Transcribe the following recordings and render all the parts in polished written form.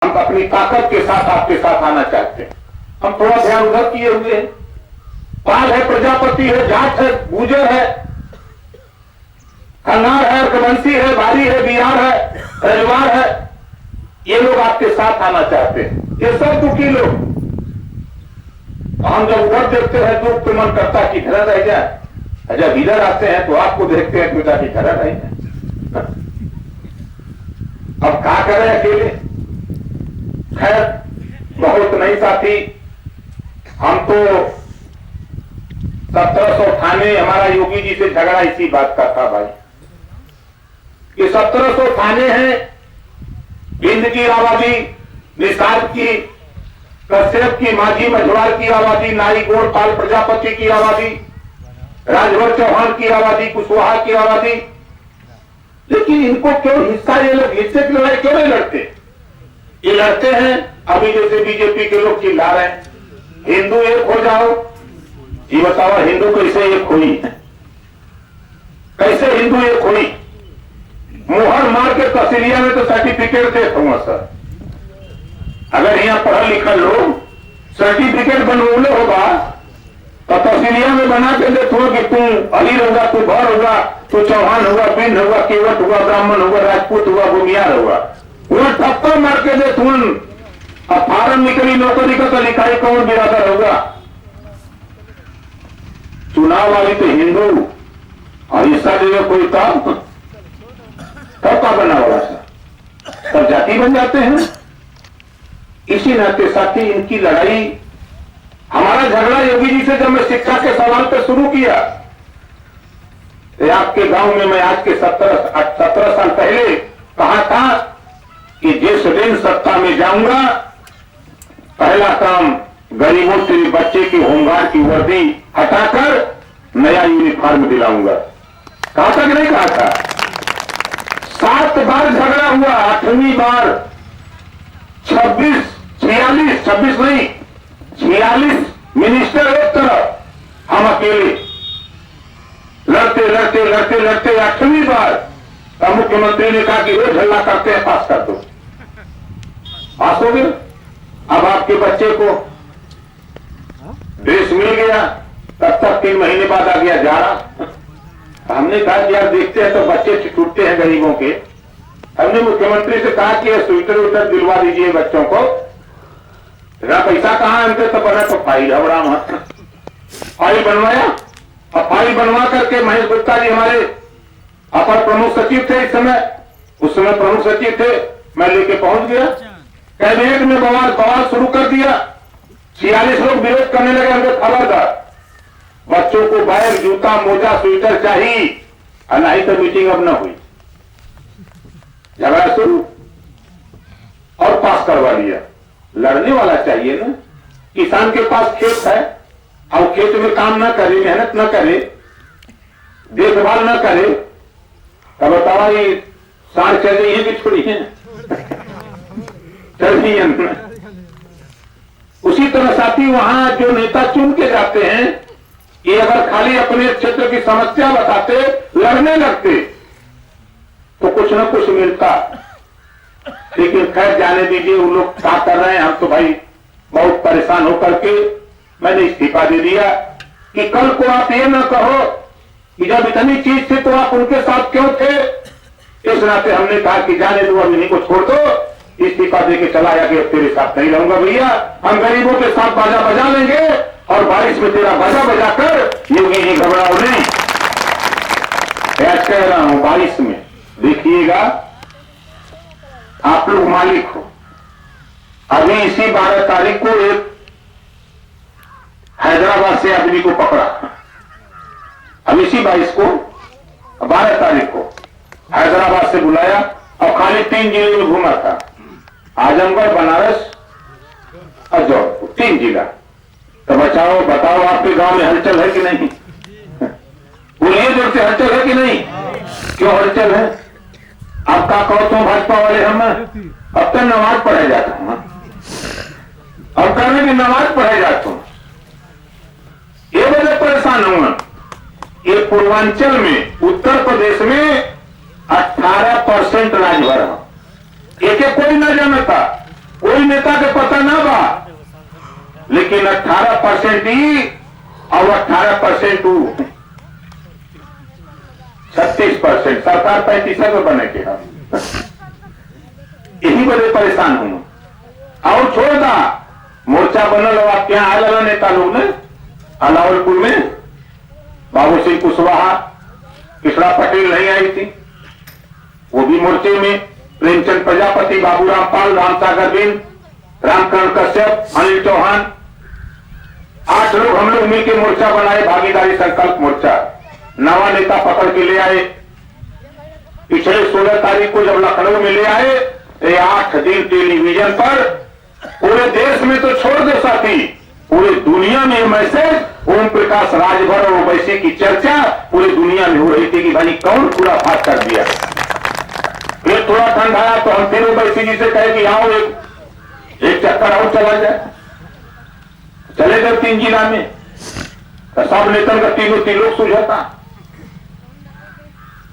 हम अपनी ताकत के साथ आपके साथ आना चाहते हैं। हम थोड़ा ध्यान उधर किए हुए हैं। पाल है, प्रजापति है, जाट है, गुजर है, कन्नाड़ है, रघुवंशी है, भारी है, बिहार है, रजवार है, ये लोग आपके साथ आना चाहते हैं। ये सब दुखी लोग। हम जब उधर देखते हैं दुख तो मन करता कि घर रह जाए, जब इधर आते हैं तो आपको देखते हैं पिता की घर रह जाए। अब क्या करें अकेले? खैर बहुत नहीं साथी, हम तो 1798 हमारा योगी जी से झगड़ा इसी बात का था भाई। ये 1798 हैं, बिंद की आबादी, निषाद की, कश्यप की, माझी मझवार की आबादी, नाई गोड़ पाल प्रजापति की आबादी, राजभर चौहान की आबादी, कुशवाहा की आबादी। लेकिन इनको क्यों हिस्सा, ये लोग हिस्से की लड़ाई क्यों नहीं लड़ते? ये लड़ते हैं अभी जैसे बीजेपी के लोग चिल्ला रहे हैं हिंदू एक हो जाओ। ये बताओ हिंदू कैसे एक हुई? कैसे हिंदू एक हुई? मोहर मार के तहसीलिया में तो सर्टिफिकेट देता हूं सर। अगर यहाँ पढ़ा लिखा लोग सर्टिफिकेट बनवले होगा तो तहसीलिया में बना के देते हो कि तू अलीर होगा, तू भर होगा, तू चौहान होगा, बिंद होगा, केवट होगा, ब्राह्मण होगा, राजपूत होगा, भूमियार होगा। वह ठप्पा मार के दे तुम अब फार्म निकली नौकरी का तो लिखाई कौन बिरादर होगा? चुनाव वाली तो हिंदू और हिस्सा देवे कोई तब का बना हुआ सा तब जाति बन जाते हैं। इसी नाते साथी इनकी लड़ाई, हमारा झगड़ा योगी जी से जब मैं शिक्षा के सवाल पर शुरू किया, आपके गांव में मैं आज के 17 साल पहले कहा था कि जिस दिन सत्ता में जाऊंगा पहला काम गरीबों से बच्चे की होमगार्ड की वर्दी हटाकर नया यूनिफॉर्म दिलाऊंगा। कहा था कि नहीं कहा था? 7 बार झगड़ा हुआ, 8वीं बार 26 नहीं 46 मिनिस्टर एक तरफ, हम अकेले लड़ते लड़ते लड़ते लड़ते 8वीं बार तब मुख्यमंत्री ने कहा कि रोज हल्ला करते हैं, पास कर दो। पास हो गए। अब आपके बच्चे को ड्रेस मिल गया, तब तक 3 महीने बाद आ गया जाड़ा। हमने कहा कि यार देखते हैं तो बच्चे टूटते हैं गरीबों के। हमने मुख्यमंत्री से कहा कि स्वेटर वेटर दिलवा दीजिए बच्चों को। पैसा कहाँ हमसे तो बना तो फाइल हवड़ा मत फाइल बनवाया। और फाइल बनवा करके महेश गुप्ता जी हमारे अपर प्रमुख सचिव थे इस समय, उस समय प्रमुख सचिव थे, मैं लेके पहुंच गया। कैबिनेट में बवाल शुरू कर दिया। 46 लोग विरोध करने लगे। हमको खबरदार, बच्चों को बैग, जूता, मोजा, स्वेटर चाहिए, नहीं तो मीटिंग अब न हुई। झगड़ा शुरू और पास करवा दिया। लड़ने वाला चाहिए ना। किसान के पास खेत है और खेत में काम न करे, मेहनत न करे, देखभाल न करे, तब बताओ ये सांड चल रही है कि छोड़ी है? चल रही है। उसी तरह साथी वहां जो नेता चुन के जाते हैं, ये अगर खाली अपने क्षेत्र की समस्या बताते, लड़ने लगते तो कुछ न कुछ मिलता। लेकिन खैर जाने दीजिए, वो लोग क्या कर रहे हैं। हम तो भाई बहुत परेशान होकर के मैंने इस्तीफा दे दिया कि कल को आप ये न कहो कि जब इतनी चीज थी तो आप उनके साथ क्यों थे। इस नाते हमने कहा कि जाने दो, अब इन्हीं को छोड़ दो। इस्तीफा दे के चला गया कि अब तेरे साथ नहीं रहूंगा भैया, हम गरीबों के साथ बाजा बजा लेंगे और बारिश में तेरा बाजा बजाकर योगी जी घबराओ नहीं। कह रहा हूं बारिश में देखिएगा, आप लोग मालिक हो। अभी इसी 12 तारीख को एक हैदराबाद से आदमी को पकड़ा। अब इसी 22 को 12 तारीख को हैदराबाद से बुलाया और खाली 3 जिले में घूमा था, आजमगढ़, बनारस और जौनपुर, 3 जिला। तो बताओ आपके गांव में हलचल है कि नहीं? बोलिए जोर से, हलचल है कि नहीं? क्यों हलचल है? आपका कहो तो भाजपा वाले हम अब तक नमाज पढ़े जाता हूं, अब कहने की नमाज पढ़े जाता हूं। ये वजह परेशान हुआ। ये पूर्वांचल में, उत्तर प्रदेश में 18% राजभर, एक कोई न जानता। नेता के पता ना बा, लेकिन 18% ई और 18% ऊ, 36%। सरकार 35 में बने के हम यही बड़े परेशान हूं। और छोड़ दा मोर्चा बनल आप क्या आया नेता लोग ने अलावलपुर में, बाबू सिंह कुशवाहा, कृष्णा पटेल नहीं आई थी, वो भी मोर्चे में, प्रेमचंद प्रजापति, बाबूराम पाल, रामसागर बिंद, रामकरण कश्यप, अनिल चौहान, 8 लोग हम लोग मिलकर मोर्चा बनाए, भागीदारी संकल्प मोर्चा। नवा नेता पकड़ के ले आए। पिछले 16 तारीख को जब लखनऊ में ले आए, 8 दिन टेलीविजन पर, पूरे देश में तो छोड़ दो साथी, पूरी दुनिया में मैसेज ओम प्रकाश राजभर और ओवैसी की चर्चा पूरी दुनिया में हो रही थी कि भाई कौन पूरा फाट कर दिया। फिर थोड़ा ठंड आया तो हम फिर ओवैसी जी से कहे कि आओ एक चक्कर और चला जाए। चले गए 3 जिला में, तो सब नेतन का तीनों लोग सुझाता।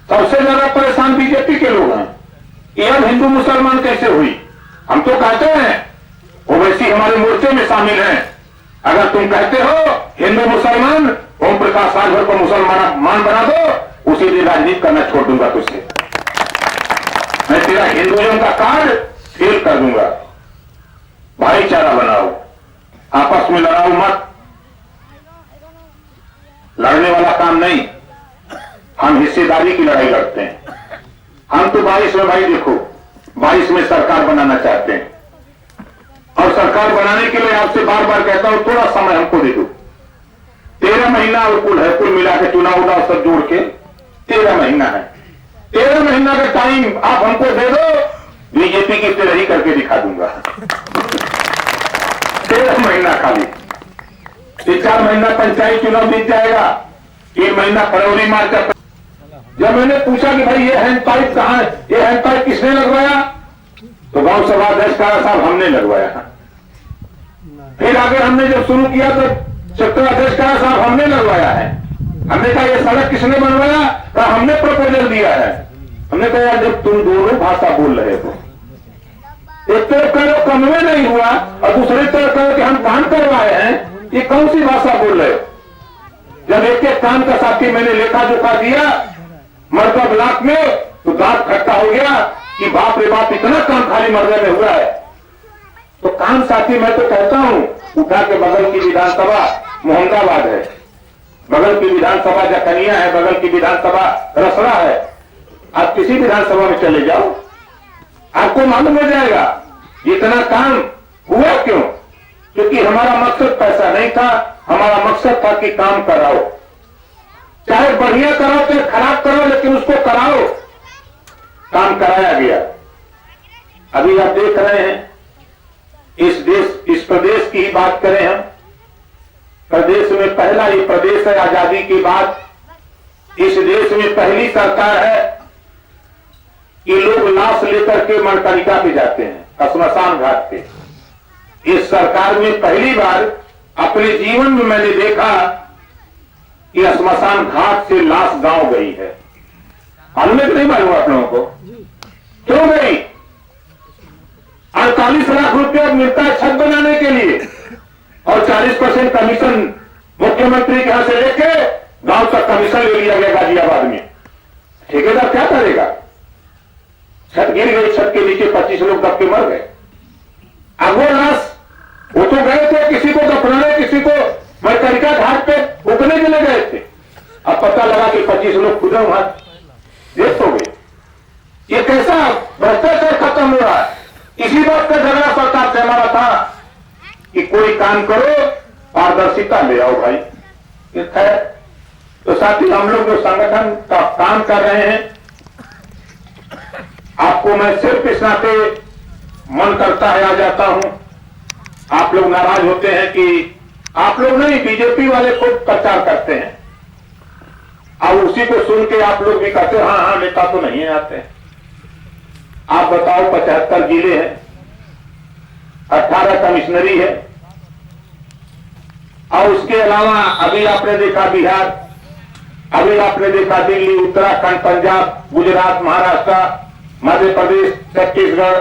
सबसे ज्यादा परेशान बीजेपी के लोग हैं। ये अब हिंदू मुसलमान कैसे हुई? हम तो कहते हैं ओवैसी हमारे मोर्चे में शामिल हैं। अगर तुम कहते हो हिंदू मुसलमान, ओम प्रकाश राजभर को मुसलमान बना दो, उसी दिन राजनीति करना छोड़ दूंगा तुझसे। मैं तेरा हिंदुइज्म का कार्ड फेल कर दूंगा। भाईचारा बनाओ, आपस में लड़ाओ मत, लड़ने वाला काम नहीं। हम हिस्सेदारी की लड़ाई लड़ते हैं। हम तो 22 में, भाई देखो 22 में सरकार बनाना चाहते हैं, और सरकार बनाने के लिए आपसे बार बार कहता हूं थोड़ा समय हमको दे दो। 13 महीना और कुल मिला के चुनाव उड़ाव सब जोड़ के 13 महीना है। 13 महीना का टाइम आप हमको दे दो, बीजेपी की तरह ही करके दिखा दूंगा। 13 महीना खाली, 4 महीना पंचायत चुनाव बीत जाएगा, 3 महीना फरवरी मार्च। जब मैंने पूछा कि भाई ये हैंड पाइप कहां है, ये हैंड पाइप किसने लगवाया, तो गांव सभा अध्यक्ष कहा साहब हमने लगवाया। फिर आगे हमने जब शुरू किया तो सेक्टर अध्यक्ष कहा साहब हमने लगवाया है। हमने कहा ये सड़क किसने बनवाया, कहा हमने प्रपोजल दिया है। हमने कहा जब तुम दोनों भाषा बोल रहे हो, एक तरफ कहो कमवे नहीं हुआ और दूसरी तरफ कहो कि हम काम करवाए हैं, ये कौन सी भाषा बोल रहे हो? जब एक काम का साथी मैंने लेखा जोखा दिया मर्दा ब्लॉक में, तो दांत खट्टा हो गया कि बाप रे बाप इतना काम खाली मर्दे में हुआ है। तो काम साथी मैं तो कहता हूं उठा के बगल की विधानसभा मोहम्मदाबाद है, बगल की विधानसभा जखनिया है, बगल की विधानसभा रसड़ा है। आप किसी विधानसभा में चले जाओ, आपको मालूम हो जाएगा इतना काम हुआ क्यों। क्योंकि हमारा मकसद पैसा नहीं था, हमारा मकसद था कि काम कराओ, चाहे बढ़िया कराओ चाहे खराब कराओ, लेकिन उसको कराओ। काम कराया गया। अभी आप देख रहे हैं इस प्रदेश की ही बात करें हम, प्रदेश में पहला ये प्रदेश है आजादी के बाद, इस देश में पहली सरकार है कि लोग लाश लेकर के मणिकर्णिका पे जाते हैं, श्मशान घाट पे। इस सरकार में पहली बार अपने जीवन में मैंने देखा कि श्मशान घाट से लाश गांव गई है। मालूम है कि नहीं मालूम आप लोगों को? क्यों गई? 48 लाख रुपया मिलता है छत बनाने के लिए, और 40% कमीशन मुख्यमंत्री के यहां से लेके गांव तक कमीशन ले लिया गया गाजियाबाद में। ठेकेदार क्या करेगा? छत गिर गई, छत के नीचे 25 लोग दब के मर गए। अब वो लाश, वो तो गए थे किसी को दफनाने, किसी को मणिकर्णिका घाट पे उगने के लिए गए थे। अब पता लगा कि 25 लोग खुदे वहां डेथ हो गए। ये कैसा भ्रष्टाचार खत्म हो रहा है? इसी बात का झगड़ा सरकार से हमारा था कि कोई काम करो, पारदर्शिता ले आओ भाई। है तो साथी हम लोग जो संगठन का काम कर रहे हैं, आपको मैं सिर्फ इस नाते मन करता है आ जाता हूं। आप लोग नाराज होते हैं कि आप लोग नहीं, बीजेपी वाले खुद प्रचार करते हैं, और उसी को सुन के आप लोग भी कहते हाँ हाँ नेता तो नहीं आते। आप बताओ 75 जिले हैं, 18 कमिश्नरी है, और उसके अलावा अभी आपने देखा बिहार, अभी आपने देखा दिल्ली, उत्तराखंड, पंजाब, गुजरात, महाराष्ट्र, मध्य प्रदेश, छत्तीसगढ़।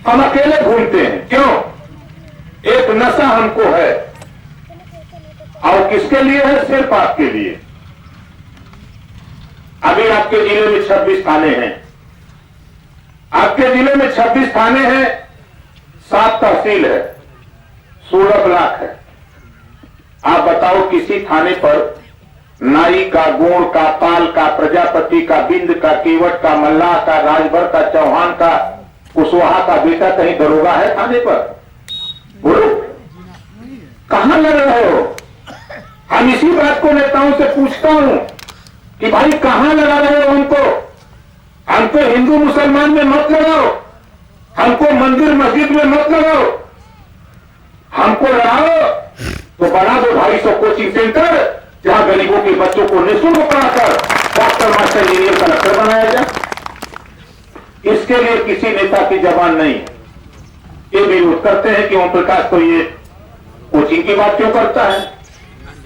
हम अकेले घूमते हैं। क्यों? नशा हमको है, और किसके लिए है? सिर्फ आपके लिए। अभी आपके जिले में 26 थाने हैं, आपके जिले में 26 थाने हैं, 7 तहसील है, 16 ब्लॉक है। आप बताओ किसी थाने पर नाई का, गोड़ का, पाल का, प्रजापति का, बिंद का, केवट का, मल्लाह का, राजभर का, चौहान का, कुशवाहा का बेटा कहीं दरोगा है थाने पर? बोलो, कहां लड़ रहे हो? हम इसी बात को नेताओं से पूछता हूं कि भाई कहां लगा रहे हो हमको? हमको हिंदू मुसलमान में मत लगाओ, हमको मंदिर मस्जिद में मत लगाओ। हमको लड़ाओ तो बना दो 250 कोचिंग सेंटर, जहां गरीबों के बच्चों को निःशुल्क पढ़ाकर डॉक्टर, मास्टर, इंजीनियर, कलेक्टर बनाया जाए। इसके लिए किसी नेता की जबान नहीं है। ये विरोध करते हैं कि ओम प्रकाश तो ये कोचिंग की बात क्यों करता है?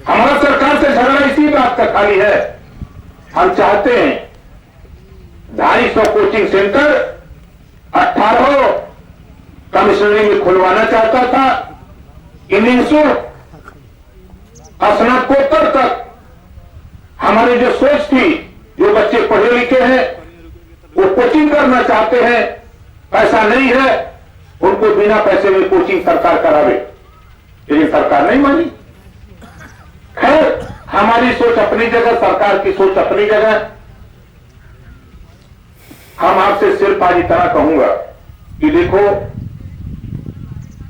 हमारा सरकार से झगड़ा इसी बात का खाली है। हम चाहते हैं 250 कोचिंग सेंटर 18 कमिश्नरी में खुलवाना चाहता था, निःशुल्क स्नातकोत्तर तक। हमारी जो सोच थी, जो बच्चे पढ़े लिखे हैं वो कोचिंग करना चाहते हैं, पैसा नहीं है, उनको बिना पैसे में कोचिंग सरकार करावे, लेकिन सरकार नहीं मानी। खैर, हमारी सोच अपनी जगह, सरकार की सोच अपनी जगह। हम आपसे सिर्फ आज इतना कहूंगा कि देखो,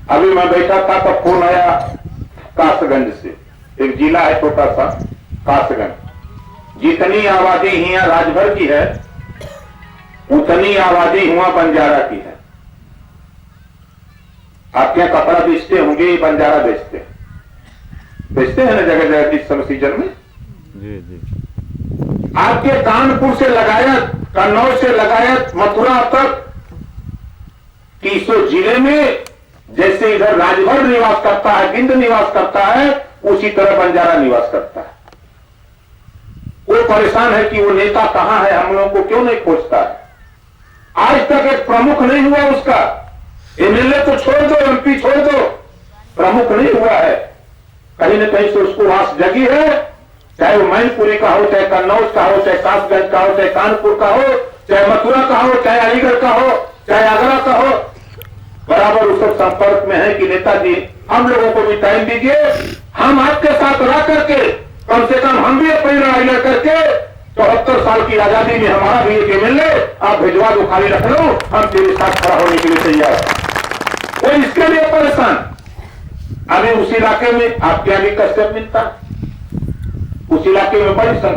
अभी मैं बैठा था तब फोन आया कासगंज से, एक जिला है छोटा सा कासगंज। जितनी आबादी यहाँ राजभर की है उतनी आबादी हुआ बंजारा की है। आप क्या कपड़ा बेचते होंगे? ये बंजारा बेचते हैं ना जगह जगह इस समय सीजन में। जी जी। आपके कानपुर से लगायत, कन्नौज से लगायत मथुरा तक 300 जिले में जैसे इधर राजभर निवास करता है, बिंद निवास करता है, उसी तरह बंजारा निवास करता है। वो परेशान है कि वो नेता कहां है, हम लोगों को क्यों नहीं खोजता है। आज तक एक प्रमुख नहीं हुआ उसका। एमएलए तो छोड़ दो, एमपी छोड़ दो, प्रमुख नहीं हुआ है। कहीं न कहीं से उसको आस जगी है, चाहे वो मैनपुरी का हो, चाहे कन्नौज का हो, चाहे कासगंज का हो, चाहे कानपुर का हो, चाहे मथुरा का हो, चाहे अलीगढ़ का हो, चाहे आगरा का हो, बराबर उस सब संपर्क में है कि नेताजी हम लोगों को भी टाइम दीजिए, हम आपके साथ रह करके कम से कम हम भी अपनी लड़ाई लड़ करके 74 साल की आजादी में हमारा भी एक एमएलए आप भिजवा दो खाली लखनऊ, हम तेरे साथ खड़ा होने के लिए तैयार। वो इसके लिए परेशान। अभी उस इलाके में आपके यहाँ भी कस्टम मिलता, उस इलाके में बड़ी संख्या